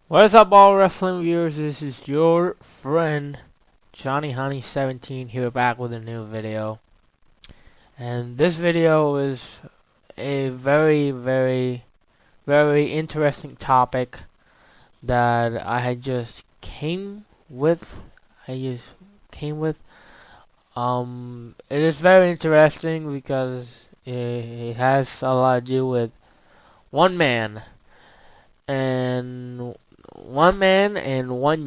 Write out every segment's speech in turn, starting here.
What is up, all wrestling viewers? This is your friend Johnny Honey 17 here, back with a new video. And this video is a very interesting topic that I had just came with. It is very interesting because it has a lot to do with one man and 1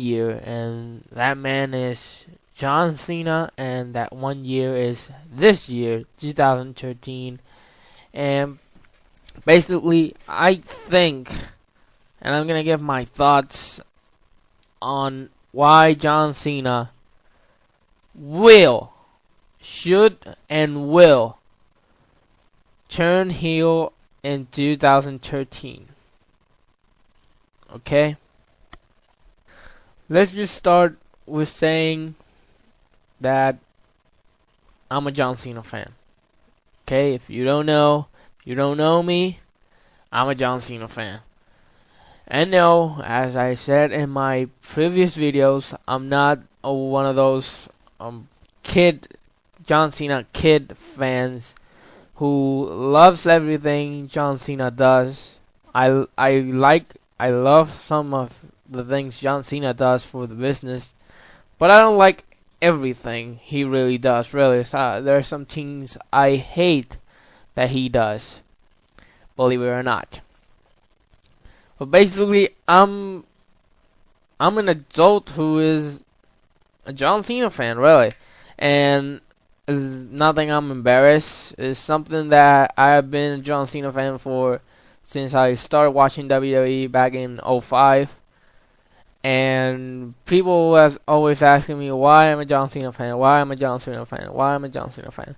year, and that man is John Cena, and that 1 year is this year, 2013. And basically, I think, and I'm gonna give my thoughts on why John Cena should and will turn heel in 2013. Okay? Let's just start with saying that I'm a John Cena fan. Okay? If you don't know me, I'm a John Cena fan. And no, as I said in my previous videos, I'm not one of those John Cena kid fans who loves everything John Cena does. I love some of the things John Cena does for the business, but I don't like everything he really does. Really, there are some things I hate that he does, believe it or not. But basically, I'm an adult who is a John Cena fan, really, and it's nothing I'm embarrassed. It's something that I have been a John Cena fan for since I started watching WWE back in 2005. And people was always asking me why I'm a John Cena fan, why I'm a John Cena fan, why I'm a John Cena fan.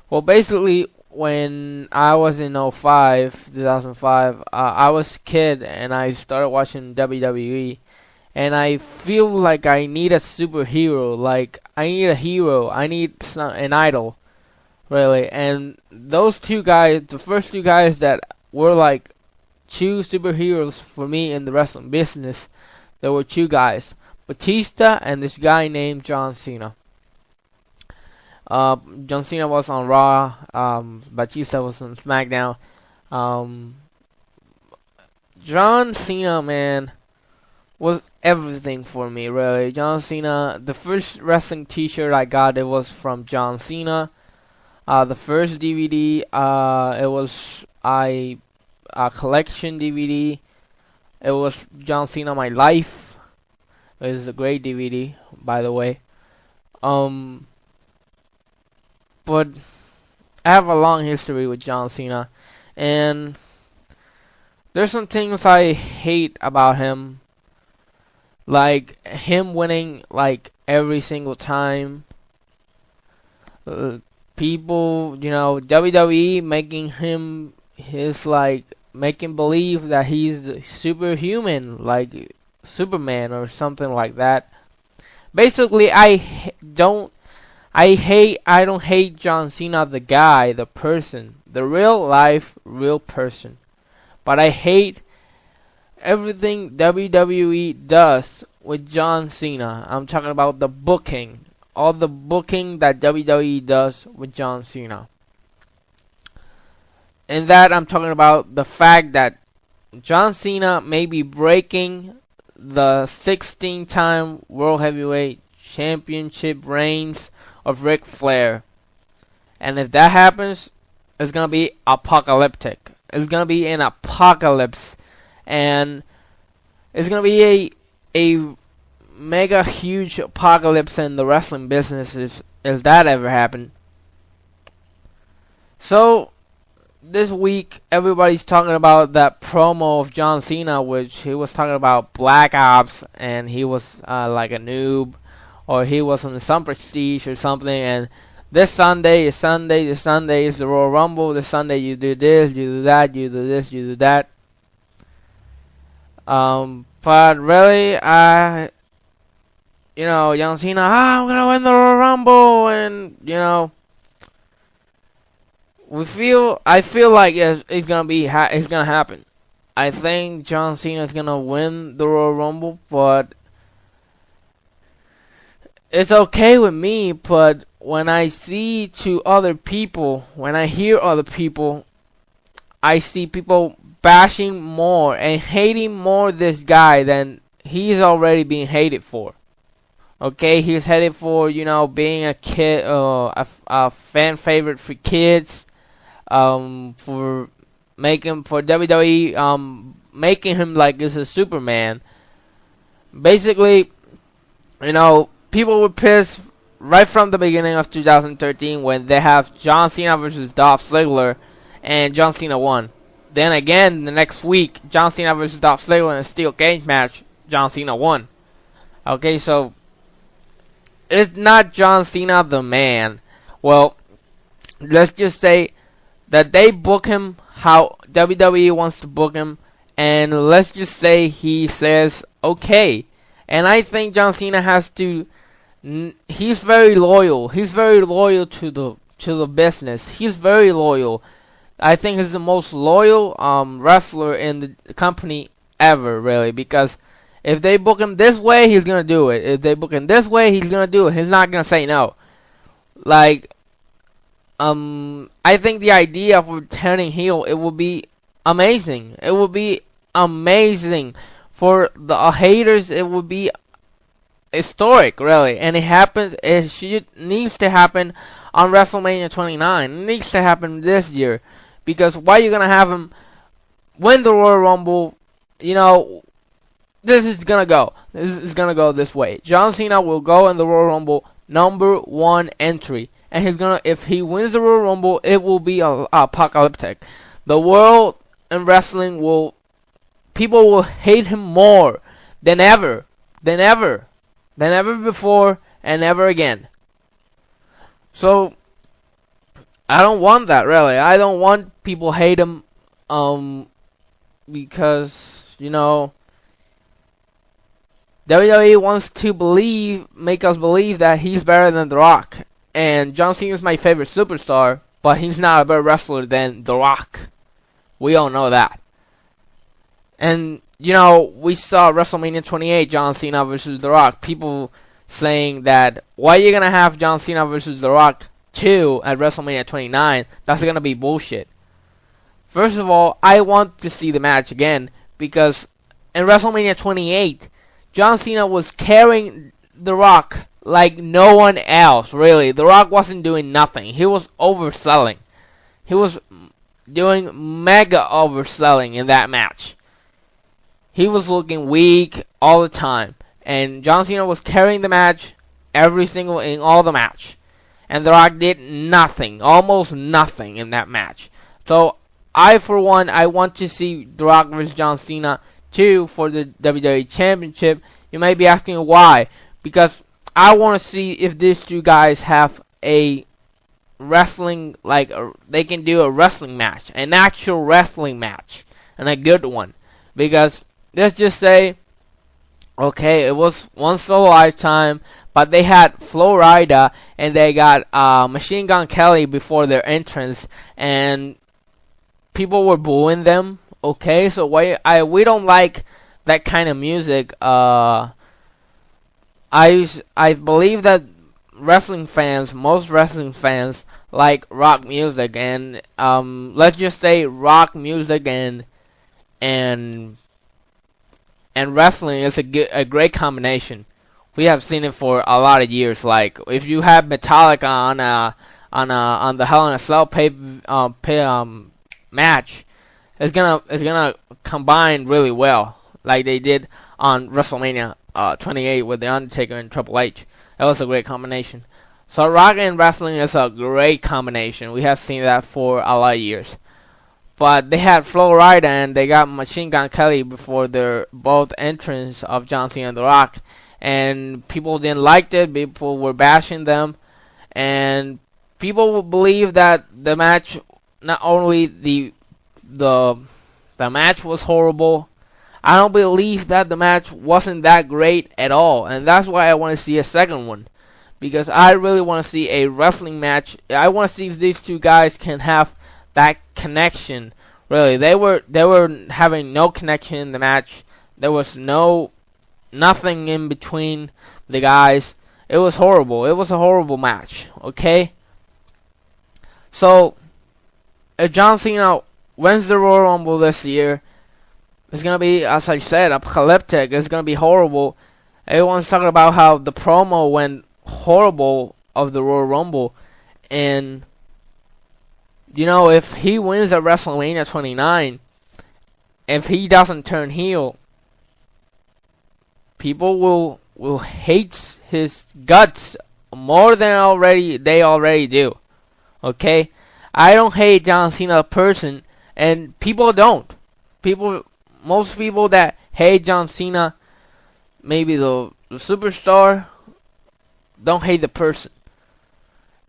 Well, basically, when I was in 2005, I was a kid and I started watching WWE. And I feel like I need a superhero, like I need a hero, I need an idol, really. And those two guys, the first two guys that were like two superheroes for me in the wrestling business, there were two guys, Batista and this guy named John Cena. John Cena was on Raw, Batista was on SmackDown. John Cena, man, was everything for me, really. John Cena, the first wrestling t-shirt I got, it was from John Cena. The first DVD, it was a collection DVD. It was John Cena My Life. It was a great DVD, by the way. But I have a long history with John Cena, and there's some things I hate about him, like him winning like every single time. People, WWE making him making believe that he's superhuman, like Superman or something like that. Basically, I don't hate John Cena, the guy, the person, the real person. But I hate everything WWE does with John Cena. I'm talking about the booking. All the booking that WWE does with John Cena. And that I'm talking about the fact that John Cena may be breaking the 16-time World Heavyweight Championship reigns of Ric Flair. And if that happens, it's going to be apocalyptic. It's going to be an apocalypse. And it's going to be a mega huge apocalypse in the wrestling business if that ever happened. So this week, everybody's talking about that promo of John Cena, which he was talking about Black Ops, and he was like a noob, or he was on some prestige or something, and this Sunday is the Royal Rumble, this Sunday you do this, you do that, you do this, you do that. But really, John Cena, I'm gonna win the Royal Rumble, and, I feel like it's gonna happen. I think John Cena is gonna win the Royal Rumble, but it's okay with me. But when I see to other people, when I hear other people, I see people bashing more and hating more this guy than he's already being hated for. Okay, he's headed for, being a kid, a fan favorite for kids, for WWE, making him like he's a Superman. Basically, people were pissed right from the beginning of 2013 when they have John Cena versus Dolph Ziggler, and John Cena won. Then again, the next week, John Cena versus Dolph Ziggler in a steel cage match, John Cena won. Okay, so it's not John Cena the man. Well, let's just say that they book him how WWE wants to book him, and let's just say he says okay. And I think John Cena has to. He's very loyal. He's very loyal to the business. He's very loyal. I think he's the most loyal wrestler in the company ever, really, because if they book him this way, he's gonna do it. If they book him this way, he's gonna do it. He's not gonna say no. Like, I think the idea of turning heel, it would be amazing. It would be amazing for the haters. It would be historic, really, and it happens. Needs to happen on WrestleMania 29. It needs to happen this year, because why are you gonna have him win the Royal Rumble? This is gonna go. This is gonna go this way. John Cena will go in the Royal Rumble #1 entry, and if he wins the Royal Rumble, it will be apocalyptic. The world and wrestling people will hate him more than ever before and ever again. So I don't want that, really. I don't want people hate him, because WWE wants to make us believe that he's better than The Rock. And John Cena is my favorite superstar, but he's not a better wrestler than The Rock. We all know that. And, we saw WrestleMania 28, John Cena versus The Rock. People saying that, why are you going to have John Cena versus The Rock 2 at WrestleMania 29? That's going to be bullshit. First of all, I want to see the match again, because in WrestleMania 28, John Cena was carrying The Rock like no one else, really. The Rock wasn't doing nothing. He was overselling. He was doing mega overselling in that match. He was looking weak all the time. And John Cena was carrying the match in all the match. And The Rock did nothing, almost nothing in that match. So, for one, I want to see The Rock versus John Cena 2 for the WWE Championship. You might be asking why. Because I want to see if these two guys have a wrestling, they can do a wrestling match. An actual wrestling match. And a good one. Because, let's just say, okay, it was once in a lifetime, but they had Flo Rida and they got Machine Gun Kelly before their entrance, and people were booing them. Okay, so we don't like that kind of music. I believe that most wrestling fans like rock music, and let's just say rock music and wrestling is a great combination. We have seen it for a lot of years. Like, if you have Metallica on the Hell in a Cell match, it's gonna combine really well, like they did on WrestleMania 28 with The Undertaker and Triple H. That was a great combination. So rock and wrestling is a great combination. We have seen that for a lot of years. But they had Flo Rida and they got Machine Gun Kelly before their both entrance of John Cena and The Rock. And people didn't like it. People were bashing them. And people believe that the match, not only the match was horrible, I don't believe that the match wasn't that great at all. And that's why I want to see a second one. Because I really want to see a wrestling match. I want to see if these two guys can have that connection Really, they were having no connection in the match. There was nothing in between the guys. It was horrible. It was a horrible match. Okay. So if John Cena wins the Royal Rumble this year, it's gonna be, as I said, apocalyptic. It's gonna be horrible. Everyone's talking about how the promo went horrible of the Royal Rumble, and if he wins at WrestleMania 29, if he doesn't turn heel, people will hate his guts more than they already do. Okay, I don't hate John Cena person, and people don't. Most people that hate John Cena, maybe the superstar, don't hate the person.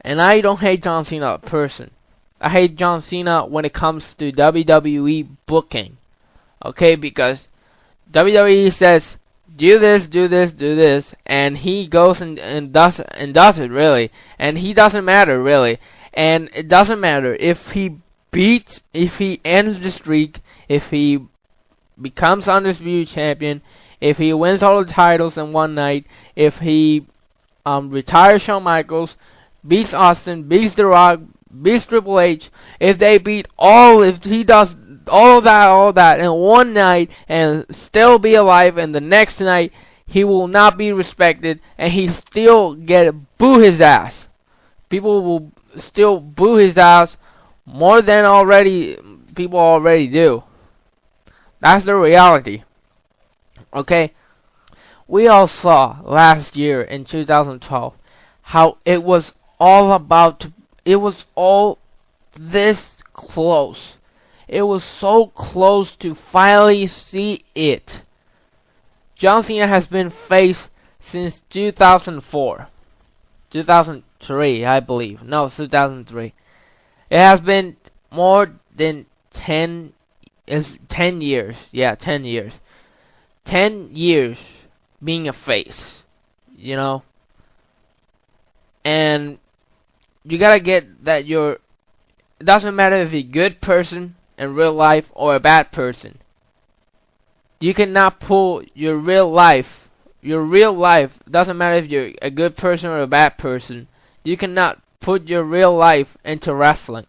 And I don't hate John Cena person. I hate John Cena when it comes to WWE booking. Okay, because WWE says, do this, do this, do this, and he goes and does it, really. And he doesn't matter, really. And it doesn't matter if he ends the streak, if he becomes Undisputed Champion, if he wins all the titles in one night, if he retires Shawn Michaels, beats Austin, beats The Rock, beats Triple H, if he does all that in one night and still be alive, and the next night he will not be respected, and he still boo his ass. People will still boo his ass more than people already do. That's the reality. Okay? We all saw last year in 2012 how it was all this close. It was so close to finally see it. John Cena has been face since 2004. 2003, I believe. No, 2003. It has been more than 10 years. Yeah, 10 years. 10 years being a face. And you gotta get that it doesn't matter if you're a good person in real life or a bad person. You cannot pull your real life. Doesn't matter if you're a good person or a bad person. You cannot put your real life into wrestling.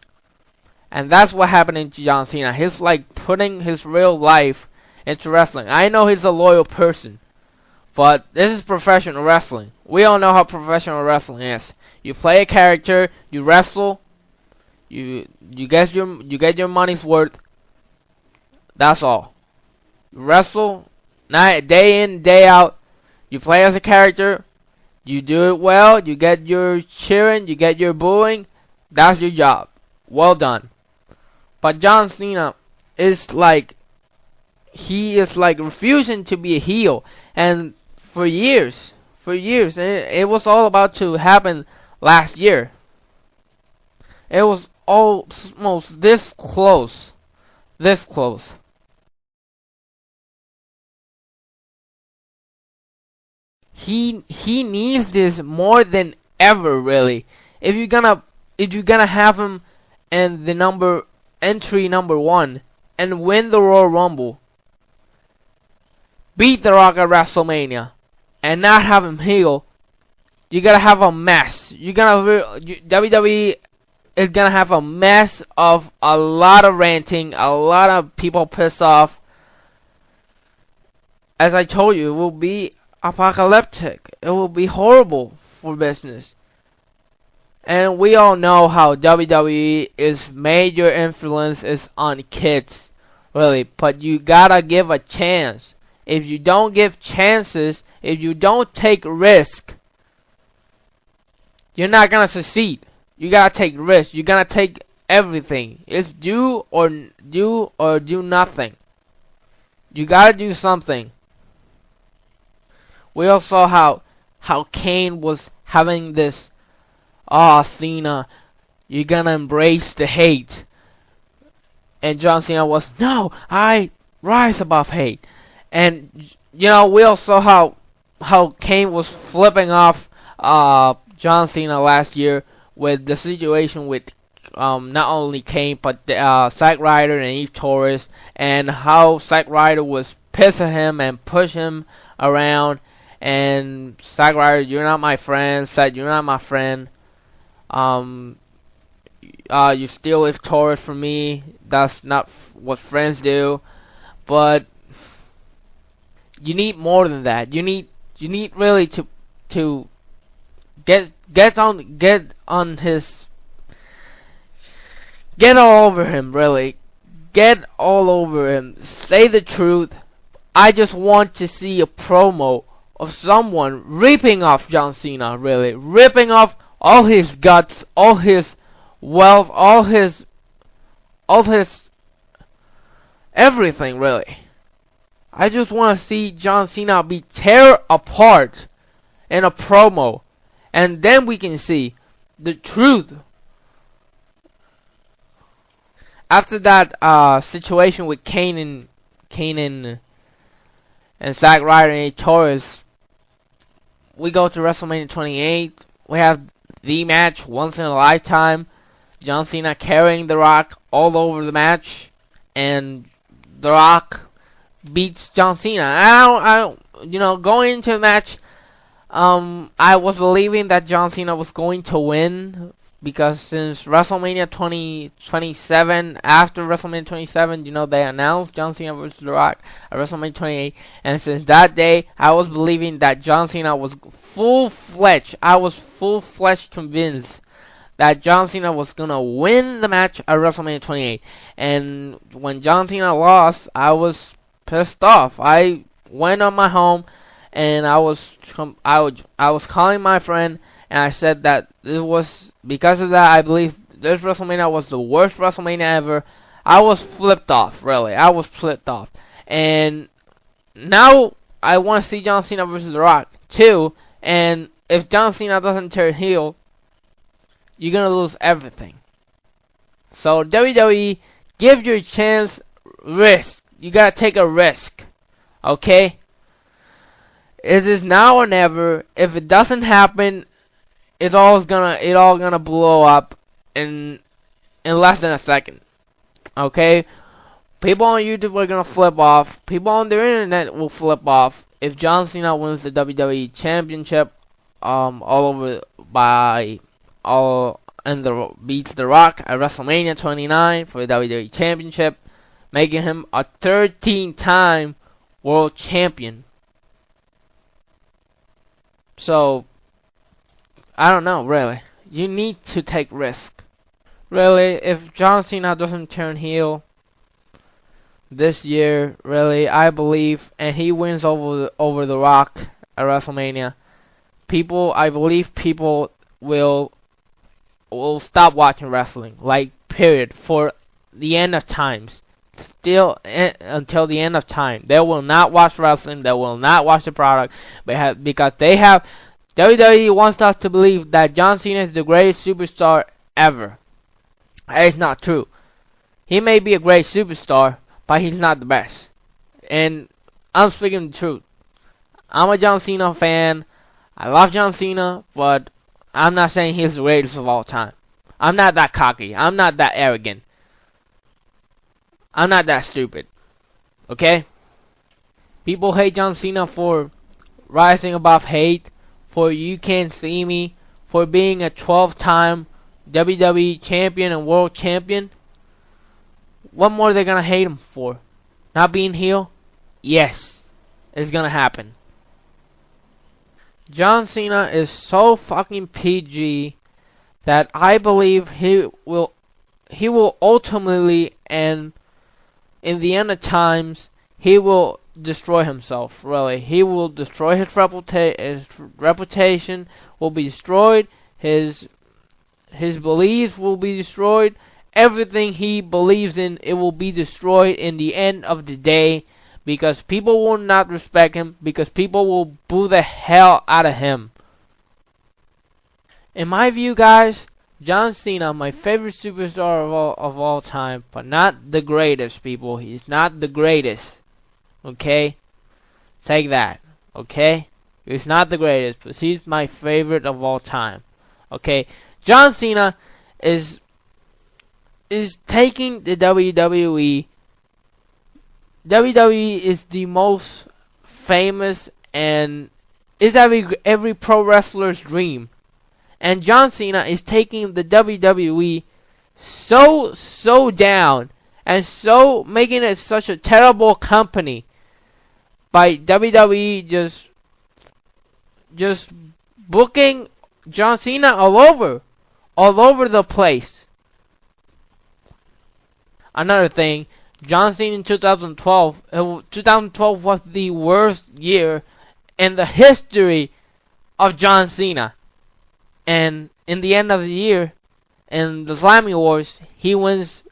And that's what happened to John Cena. He's like putting his real life into wrestling. I know he's a loyal person, but this is professional wrestling. We all know how professional wrestling is. You play a character, you wrestle, you get your money's worth. That's all. You wrestle day in, day out. You play as a character. You do it well. You get your cheering. You get your booing. That's your job. Well done. But John Cena is like, he is like refusing to be a heel. And for years, and it was all about to happen last year. It was almost this close. He needs this more than ever, really. If you're gonna have him in the entry number 1 and win the Royal Rumble, beat The Rock at WrestleMania, and not have him heel, you gotta have a mess. WWE is gonna have a mess of a lot of ranting, a lot of people pissed off. As I told you, it will be apocalyptic. It will be horrible for business. And we all know how WWE is major influence is on kids, really. But you gotta give a chance. If you don't give chances, if you don't take risk, you're not gonna succeed. You gotta take risks. You gotta take everything. It's do or do nothing. You gotta do something. We all saw how Kane was having this, Cena, you're gonna embrace the hate. And John Cena was, no, I rise above hate. And, we all saw how Kane was flipping off John Cena last year with the situation with not only Kane but Zack Ryder and Eve Torres, and how Zack Ryder was pissing him and push him around. And Zack Ryder, you're not my friend. Said you're not my friend. You steal Eve Torres from me. That's not what friends do. But you need more than that. You need really to get all over him, really. Get all over him. Say the truth. I just want to see a promo of someone ripping off John Cena, really. Ripping off all his guts, all his wealth, all his everything, really. I just want to see John Cena be tear apart in a promo. And then we can see the truth. After that situation with Kane and Zack Ryder and Torres, we go to WrestleMania 28. We have the match once in a lifetime. John Cena carrying The Rock all over the match, and The Rock beats John Cena. Going into the match, I was believing that John Cena was going to win, because since WrestleMania 27, after WrestleMania 27, they announced John Cena versus The Rock at WrestleMania 28, and since that day, I was believing that John Cena was full-fledged. I was full-fledged convinced that John Cena was gonna win the match at WrestleMania 28, and when John Cena lost, I was pissed off. I went on my home, and I was calling my friend, and I said that this was, because of that, I believe this WrestleMania was the worst WrestleMania ever. I was flipped off, really. I was flipped off. And now I want to see John Cena versus The Rock, too. And if John Cena doesn't turn heel, you're going to lose everything. So, WWE, give your chance, risk. You got to take a risk. Okay? It is now or never. If it doesn't happen, it's all gonna blow up in less than a second. Okay? People on YouTube are gonna flip off. People on their internet will flip off if John Cena wins the WWE Championship, beats The Rock at WrestleMania 29 for the WWE Championship, making him a 13-time world champion. So, I don't know, really. You need to take risk. Really, if John Cena doesn't turn heel this year, really, I believe, and he wins over The Rock at WrestleMania, I believe people will stop watching wrestling, like, period, for the end of times. Still, until the end of time. They will not watch wrestling. They will not watch the product, because WWE wants us to believe that John Cena is the greatest superstar ever. That is not true. He may be a great superstar, but he's not the best. And I'm speaking the truth. I'm a John Cena fan. I love John Cena, but I'm not saying he's the greatest of all time. I'm not that cocky. I'm not that arrogant. I'm not that stupid. Okay? People hate John Cena for rising above hate, for You Can't See Me, for being a 12-time WWE champion and world champion. What more are they gonna hate him for? Not being heel? Yes, it's gonna happen. John Cena is so fucking PG that I believe he will ultimately, and in the end of times, he will destroy himself, really. He will destroy his reputation will be destroyed, his beliefs will be destroyed, everything he believes in, it will be destroyed in the end of the day, because people will not respect him, because people will boo the hell out of him. In my view, guys, John Cena, my favorite superstar of all time, but not the greatest, people. He's not the greatest. Okay? Take that. Okay? He's not the greatest, but he's my favorite of all time. Okay? John Cena is is taking the WWE. WWE is the most famous and is every pro wrestler's dream. And John Cena is taking the WWE so down and so making it such a terrible company by WWE just booking John Cena all over the place. Another thing, John Cena in 2012 was the worst year in the history of John Cena. And in the end of the year, in the Slammy Awards, he wins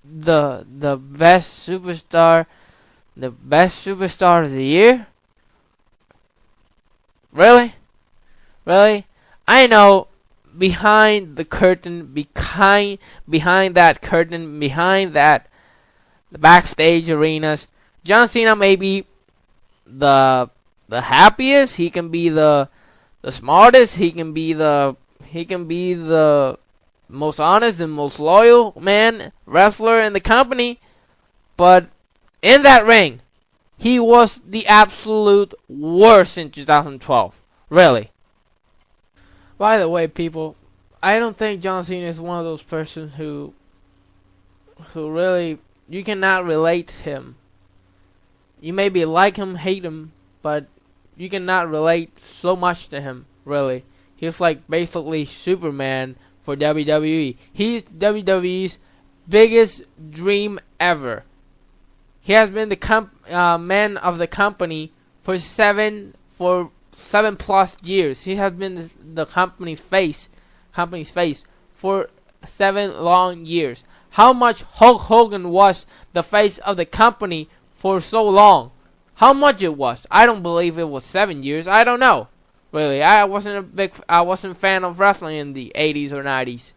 the best superstar of the year. Really? I know behind the curtain, behind that curtain, behind that the backstage arenas, John Cena may be the happiest. He can be the smartest. He can be the most honest and most loyal wrestler in the company. But in that ring, he was the absolute worst in 2012. Really. By the way, people, I don't think John Cena is one of those persons who really, you cannot relate to him. You maybe like him, hate him, but you cannot relate so much to him, really. He's like basically Superman for WWE. He's WWE's biggest dream ever. He has been the man of the company for 7+ years. He has been the company's face for 7 long years. How much Hulk Hogan was the face of the company for so long? How much it was? I don't believe it was 7 years. I don't know. Really, I wasn't a fan of wrestling in the 80s or 90s.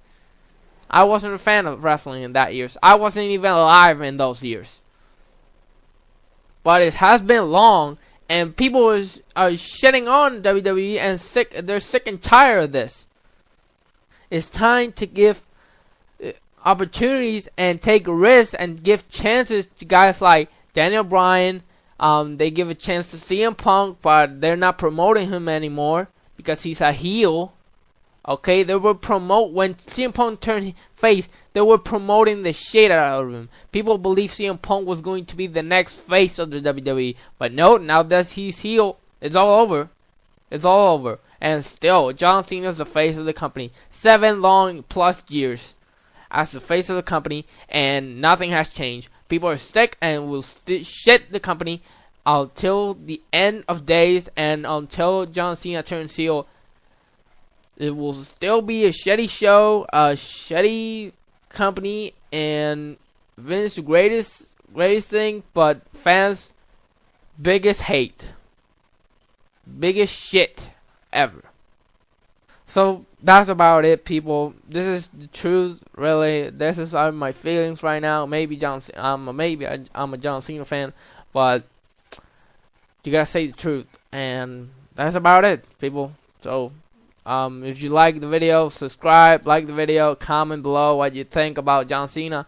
I wasn't a fan of wrestling in that years. I wasn't even alive in those years. But it has been long, and people are shitting on WWE and they're sick and tired of this. It's time to give opportunities and take risks and give chances to guys like Daniel Bryan. They give a chance to CM Punk, but they're not promoting him anymore because he's a heel. Okay, they were when CM Punk turned face, they were promoting the shit out of him. People believe CM Punk was going to be the next face of the WWE, but no, now that he's heel, it's all over. It's all over. And still, John Cena is the face of the company. 7 long plus years as the face of the company, and nothing has changed. People are sick and will shit the company until the end of days, and until John Cena turns heel. It will still be a shitty show, a shitty company, and Vince's greatest thing, but fans' biggest hate. Biggest shit ever. So that's about it, people. This is the truth, really. This is my feelings right now. Maybe I'm a John Cena fan, but you gotta say the truth, and that's about it, people. So, if you like the video, subscribe, like the video, comment below what you think about John Cena.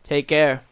Take care.